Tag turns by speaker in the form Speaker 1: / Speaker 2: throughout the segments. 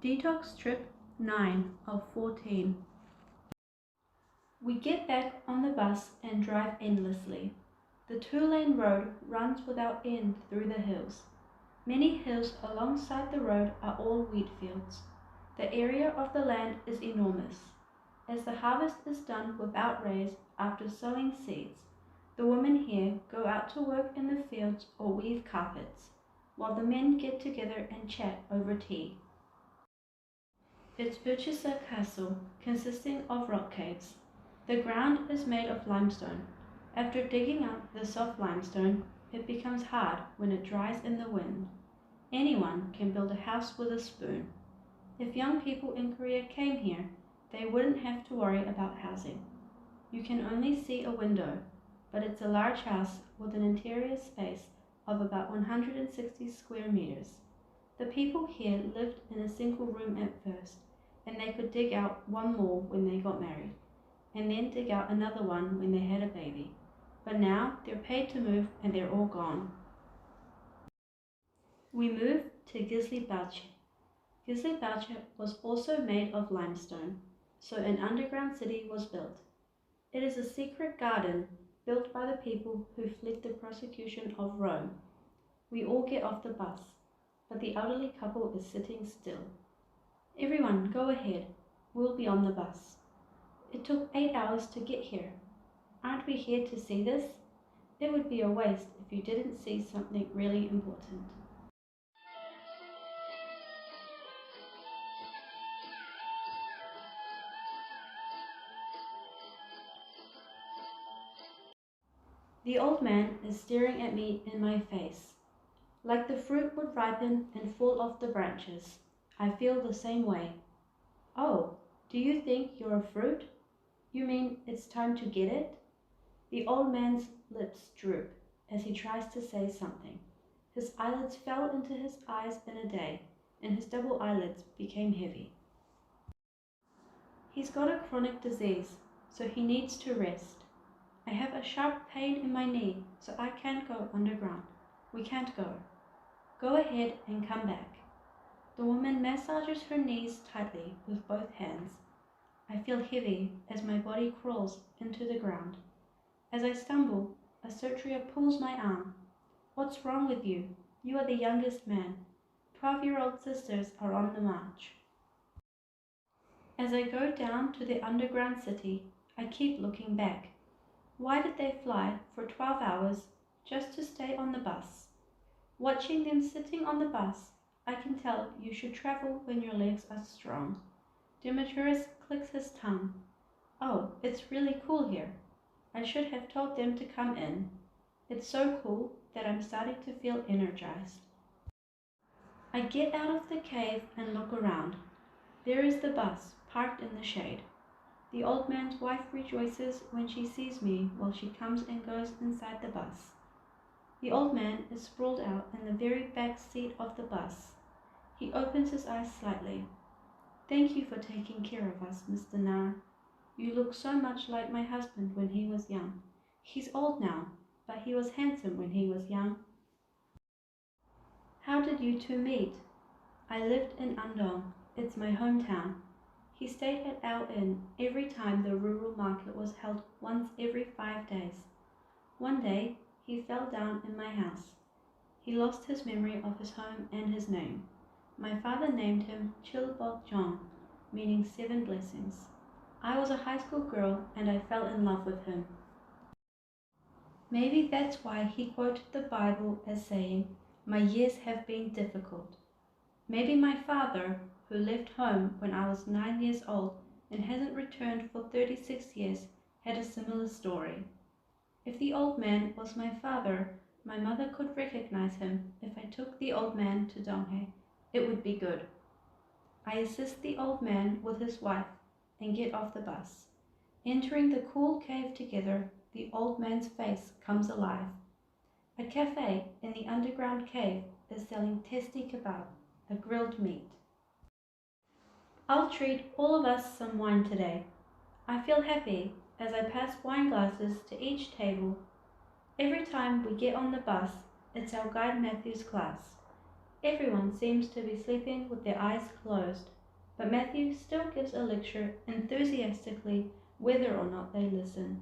Speaker 1: Detox Trip 9 of 14. We get back on the bus and drive endlessly. The two-lane road runs without end through the hills. Many hills alongside the road are all wheat fields. The area of the land is enormous. As the harvest is done with outrays after sowing seeds, the women here go out to work in the fields or weave carpets, while the men get together and chat over tea. It's Urchisa Castle, consisting of rock caves. The ground is made of limestone. After digging out the soft limestone, it becomes hard when it dries in the wind. Anyone can build a house with a spoon. If young people in Korea came here, they wouldn't have to worry about housing. You can only see a window, but it's a large house with an interior space of about 160 square meters. The people here lived in a single room at first, and they could dig out one more when they got married, and then dig out another one when they had a baby. But now they're paid to move and they're all gone. We moved to Gizlibache. Gizlibache was also made of limestone, so an underground city was built. It is a secret garden built by the people who fled the persecution of Rome. We all get off the bus, but the elderly couple is sitting still. Everyone, go ahead. We'll be on the bus. It took 8 hours to get here. Aren't we here to see this? It would be a waste if you didn't see something really important. The old man is staring at me in my face. Like the fruit would ripen and fall off the branches, I feel the same way. Oh, do you think you're a fruit? You mean it's time to get it? The old man's lips droop as he tries to say something. His eyelids fell into his eyes in a day, and his double eyelids became heavy. He's got a chronic disease, so he needs to rest. I have a sharp pain in my knee, so I can't go underground. We can't go. Go ahead and come back. The woman massages her knees tightly with both hands. I feel heavy as my body crawls into the ground. As I stumble, a Sotria pulls my arm. What's wrong with you? You are the youngest man. 12-year-old sisters are on the march. As I go down to the underground city, I keep looking back. Why did they fly for 12 hours just to stay on the bus? Watching them sitting on the bus, I can tell you should travel when your legs are strong. Demetrius clicks his tongue. Oh, it's really cool here. I should have told them to come in. It's so cool that I'm starting to feel energized. I get out of the cave and look around. There is the bus, parked in the shade. The old man's wife rejoices when she sees me while she comes and goes inside the bus. The old man is sprawled out in the very back seat of the bus. He opens his eyes slightly. Thank you for taking care of us, Mr. Na. You look so much like my husband when he was young. He's old now, but he was handsome when he was young. How did you two meet? I lived in Andong. It's my hometown. He stayed at our inn every time the rural market was held once every 5 days. One day, he fell down in my house. He lost his memory of his home and his name. My father named him Chilbok Jong, meaning 7 blessings. I was a high school girl and I fell in love with him. Maybe that's why he quoted the Bible as saying, "My years have been difficult." Maybe my father, who left home when I was 9 years old and hasn't returned for 36 years, had a similar story. If the old man was my father, my mother could recognize him if I took the old man to Donghae. It would be good. I assist the old man with his wife and get off the bus. Entering the cool cave together, the old man's face comes alive. A cafe in the underground cave is selling testi kebab, a grilled meat. I'll treat all of us some wine today. I feel happy as I pass wine glasses to each table. Every time we get on the bus, it's our guide Matthew's class. Everyone seems to be sleeping with their eyes closed, but Matthew still gives a lecture enthusiastically whether or not they listen.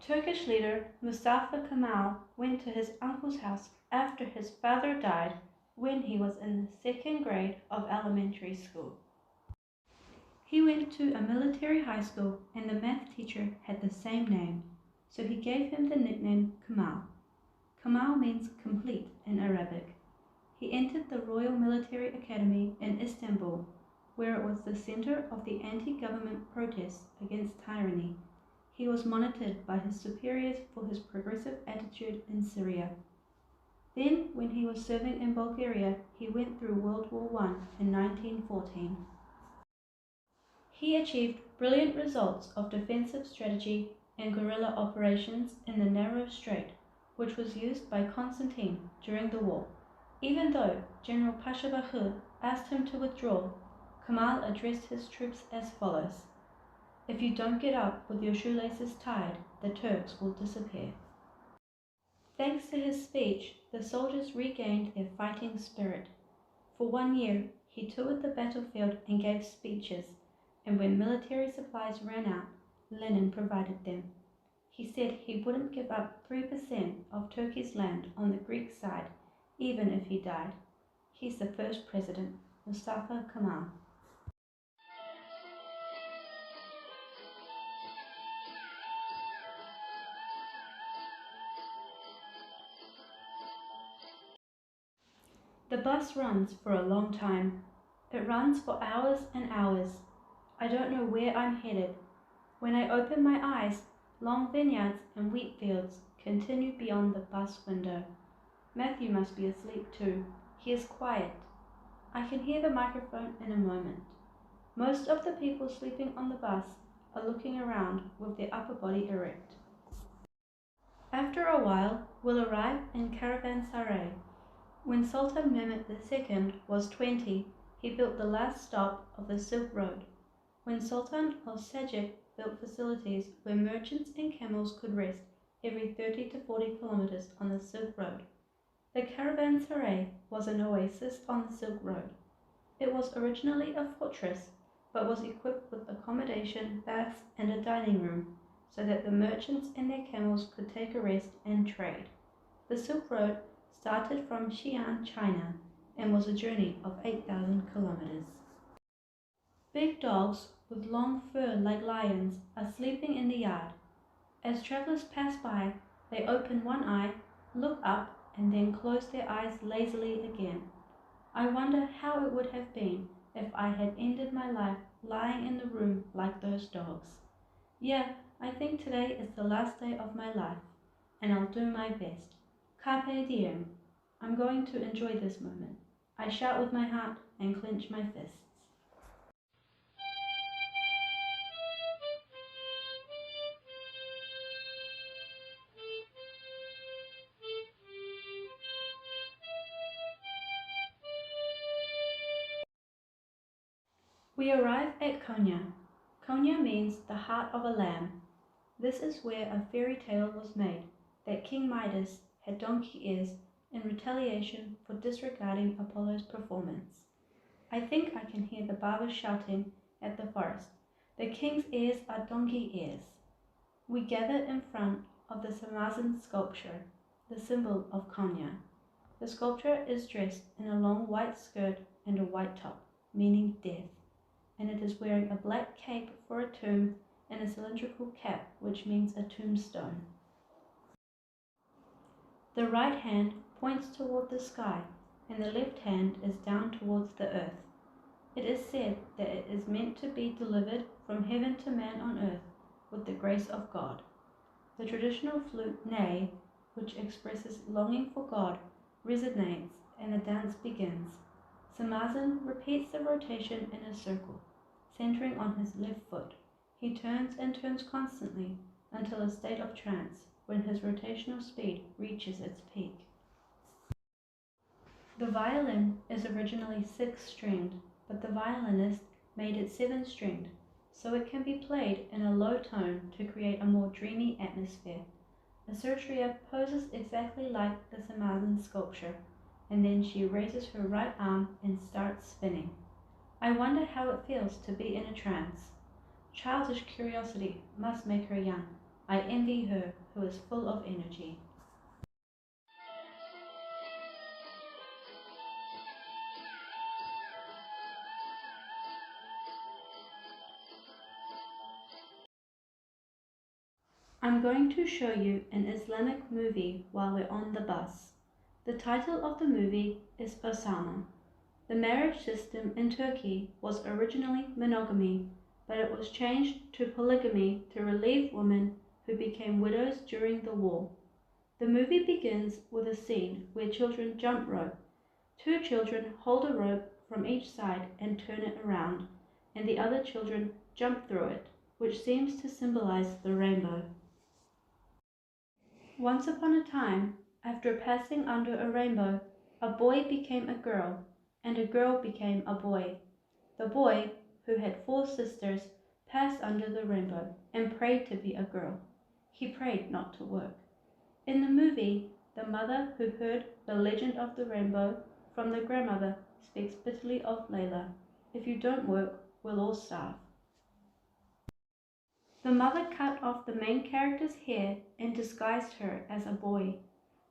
Speaker 1: Turkish leader Mustafa Kemal went to his uncle's house after his father died when he was in the second grade of elementary school. He went to a military high school and the math teacher had the same name, so he gave him the nickname Kemal. Kemal means complete in Arabic. He entered the Royal Military Academy in Istanbul, where it was the center of the anti-government protests against tyranny. He was monitored by his superiors for his progressive attitude in Syria. Then, when he was serving in Bulgaria, he went through World War I in 1914. He achieved brilliant results of defensive strategy and guerrilla operations in the narrow strait, which was used by Constantine during the war. Even though General Pasha Bakr asked him to withdraw, Kemal addressed his troops as follows: "If you don't get up with your shoelaces tied, the Turks will disappear." Thanks to his speech, the soldiers regained their fighting spirit. For 1 year, he toured the battlefield and gave speeches, and when military supplies ran out, Lenin provided them. He said he wouldn't give up 3% of Turkey's land on the Greek side, even if he died. He's the first president, Mustafa Kemal. The bus runs for a long time. It runs for hours and hours. I don't know where I'm headed. When I open my eyes, long vineyards and wheat fields continue beyond the bus window. Matthew must be asleep too. He is quiet. I can hear the microphone in a moment. Most of the people sleeping on the bus are looking around with their upper body erect. After a while, we'll arrive in Caravanserai. When Sultan Mehmed II was 20, he built the last stop of the Silk Road. When Sultan al-Sajik built facilities where merchants and camels could rest every 30 to 40 kilometers on the Silk Road. The Caravanserai was an oasis on the Silk Road. It was originally a fortress, but was equipped with accommodation, baths, and a dining room, so that the merchants and their camels could take a rest and trade. The Silk Road started from Xi'an, China, and was a journey of 8,000 kilometers. Big dogs with long fur like lions are sleeping in the yard. As travelers pass by, they open one eye, look up, and then close their eyes lazily again. I wonder how it would have been if I had ended my life lying in the room like those dogs. Yeah, I think today is the last day of my life, and I'll do my best. Carpe diem. I'm going to enjoy this moment. I shout with my heart and clench my fists. We arrive at Konya. Konya means the heart of a lamb. This is where a fairy tale was made, that King Midas had donkey ears in retaliation for disregarding Apollo's performance. I think I can hear the barbers shouting at the forest, "The king's ears are donkey ears." We gather in front of the Samazan sculpture, the symbol of Konya. The sculpture is dressed in a long white skirt and a white top, meaning death, and it is wearing a black cape for a tomb and a cylindrical cap, which means a tombstone. The right hand points toward the sky, and the left hand is down towards the earth. It is said that it is meant to be delivered from heaven to man on earth with the grace of God. The traditional flute neigh, which expresses longing for God, resonates, and the dance begins. Samazan repeats the rotation in a circle, centering on his left foot. He turns and turns constantly until a state of trance, when his rotational speed reaches its peak. The violin is originally 6-stringed, but the violinist made it 7-stringed, so it can be played in a low tone to create a more dreamy atmosphere. A sutriya poses exactly like the Samazan sculpture, and then she raises her right arm and starts spinning. I wonder how it feels to be in a trance. Childish curiosity must make her young. I envy her who is full of energy. I'm going to show you an Islamic movie while we're on the bus. The title of the movie is Osama. The marriage system in Turkey was originally monogamy, but it was changed to polygamy to relieve women who became widows during the war. The movie begins with a scene where children jump rope. Two children hold a rope from each side and turn it around, and the other children jump through it, which seems to symbolize the rainbow. Once upon a time, after passing under a rainbow, a boy became a girl, and a girl became a boy. The boy, who had 4 sisters, passed under the rainbow and prayed to be a girl. He prayed not to work. In the movie, the mother who heard the legend of the rainbow from the grandmother speaks bitterly of Layla. If you don't work, we'll all starve. The mother cut off the main character's hair and disguised her as a boy.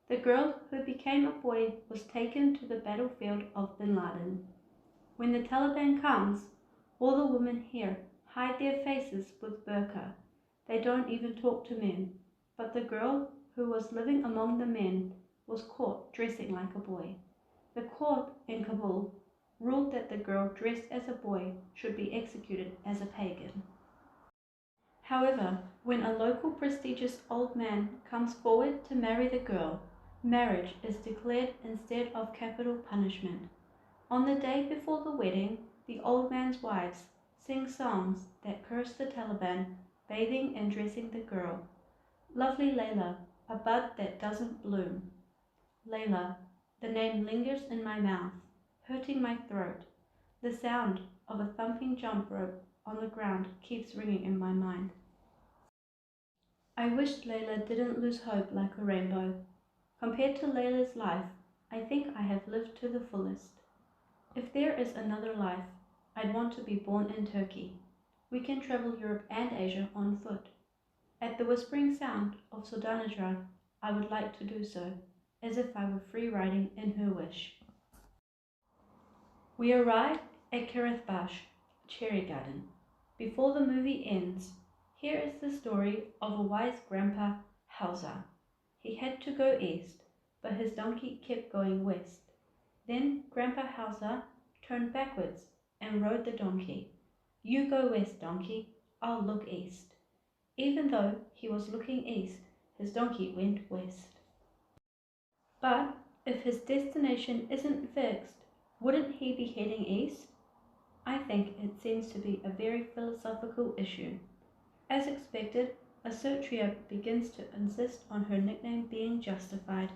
Speaker 1: The girl who became a boy was taken to the battlefield of Bin Laden. When the Taliban comes, all the women here hide their faces with burqa. They don't even talk to men. But the girl who was living among the men was caught dressing like a boy. The court in Kabul ruled that the girl dressed as a boy should be executed as a pagan. However, when a local prestigious old man comes forward to marry the girl, marriage is declared instead of capital punishment. On the day before the wedding, the old man's wives sing songs that curse the Taliban, bathing and dressing the girl. Lovely Layla, a bud that doesn't bloom. Layla, the name lingers in my mouth, hurting my throat. The sound of a thumping jump rope on the ground keeps ringing in my mind. I wished Layla didn't lose hope like a rainbow. Compared to Layla's life, I think I have lived to the fullest. If there is another life, I'd want to be born in Turkey. We can travel Europe and Asia on foot. At the whispering sound of Sodanadra, I would like to do so, as if I were free riding in her wish. We arrive at Karethbash, Cherry Garden. Before the movie ends, here is the story of a wise grandpa, Hausa. He had to go east, but his donkey kept going west. Then Grandpa Hausa turned backwards and rode the donkey. You go west, donkey, I'll look east. Even though he was looking east, his donkey went west. But if his destination isn't fixed, wouldn't he be heading east? I think it seems to be a very philosophical issue. As expected, Asotria begins to insist on her nickname being justified.